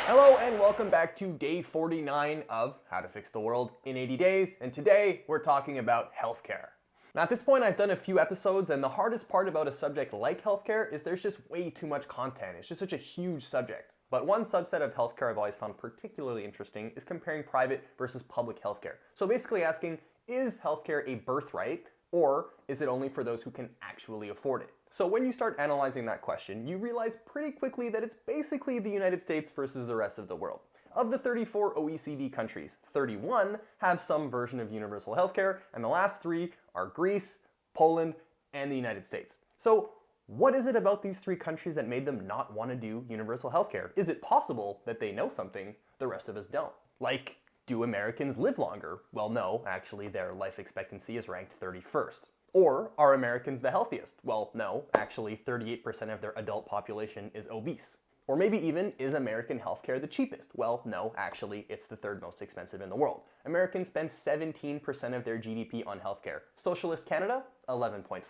Hello and welcome back to day 49 of How to Fix the World in 80 Days, and today we're talking about healthcare. Now at this point I've done a few episodes, and the hardest part about a subject like healthcare is there's just way too much content. It's just such a huge subject. But one subset of healthcare I've always found particularly interesting is comparing private versus public healthcare. So basically asking, is healthcare a birthright, or is it only for those who can actually afford it? So when you start analyzing that question, you realize pretty quickly that it's basically the United States versus the rest of the world. Of the 34 OECD countries, 31 have some version of universal healthcare, and the last 3 are Greece, Poland, and the United States. So what is it about these 3 countries that made them not want to do universal healthcare? Is it possible that they know something the rest of us don't? Like, do Americans live longer? Well, no, actually their life expectancy is ranked 31st. Or are Americans the healthiest? Well, no, actually 38% of their adult population is obese. Or maybe even, is American healthcare the cheapest? Well, no, actually it's the 3rd most expensive in the world. Americans spend 17% of their GDP on healthcare. Socialist Canada, 11.5.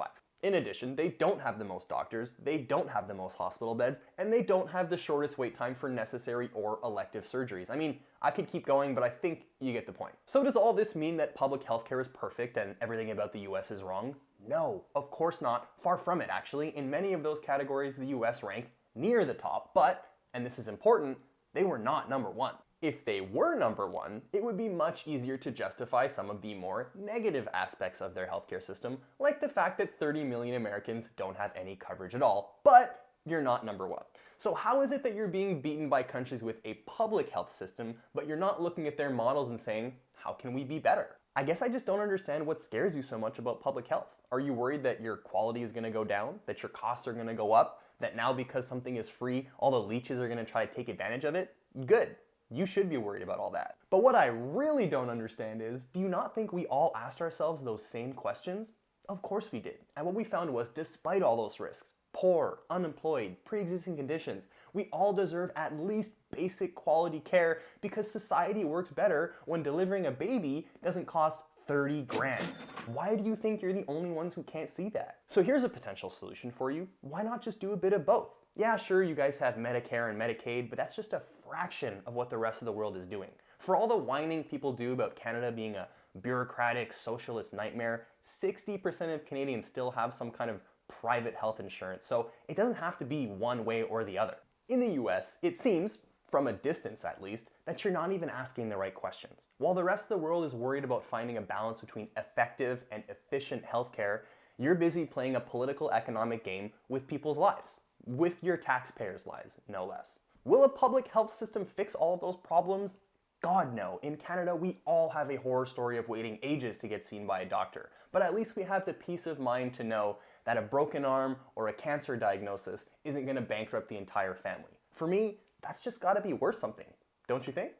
In addition, they don't have the most doctors, they don't have the most hospital beds, and they don't have the shortest wait time for necessary or elective surgeries. I mean, I could keep going, but I think you get the point. So does all this mean that public healthcare is perfect and everything about the US is wrong? No, of course not. Far from it, actually. In many of those categories, the US ranked near the top, but, and this is important, they were not number 1. If they were number 1, it would be much easier to justify some of the more negative aspects of their healthcare system, like the fact that 30 million Americans don't have any coverage at all, but you're not number 1. So how is it that you're being beaten by countries with a public health system, but you're not looking at their models and saying, how can we be better? I guess I just don't understand what scares you so much about public health. Are you worried that your quality is going to go down, that your costs are going to go up, that now because something is free, all the leeches are going to try to take advantage of it? Good. You should be worried about all that. But what I really don't understand is, do you not think we all asked ourselves those same questions? Of course we did. And what we found was, despite all those risks, poor, unemployed, pre-existing conditions, we all deserve at least basic quality care because society works better when delivering a baby doesn't cost 30 grand. Why do you think you're the only ones who can't see that? So here's a potential solution for you. Why not just do a bit of both? Yeah, sure, you guys have Medicare and Medicaid, but that's just a fraction of what the rest of the world is doing. For all the whining people do about Canada being a bureaucratic, socialist nightmare, 60% of Canadians still have some kind of private health insurance, so it doesn't have to be one way or the other. In the US, it seems, from a distance at least, that you're not even asking the right questions. While the rest of the world is worried about finding a balance between effective and efficient healthcare, you're busy playing a political economic game with people's lives. With your taxpayers' lives, no less. Will a public health system fix all of those problems? God no. In Canada, we all have a horror story of waiting ages to get seen by a doctor. But at least we have the peace of mind to know that a broken arm or a cancer diagnosis isn't going to bankrupt the entire family. For me, that's just got to be worth something, don't you think?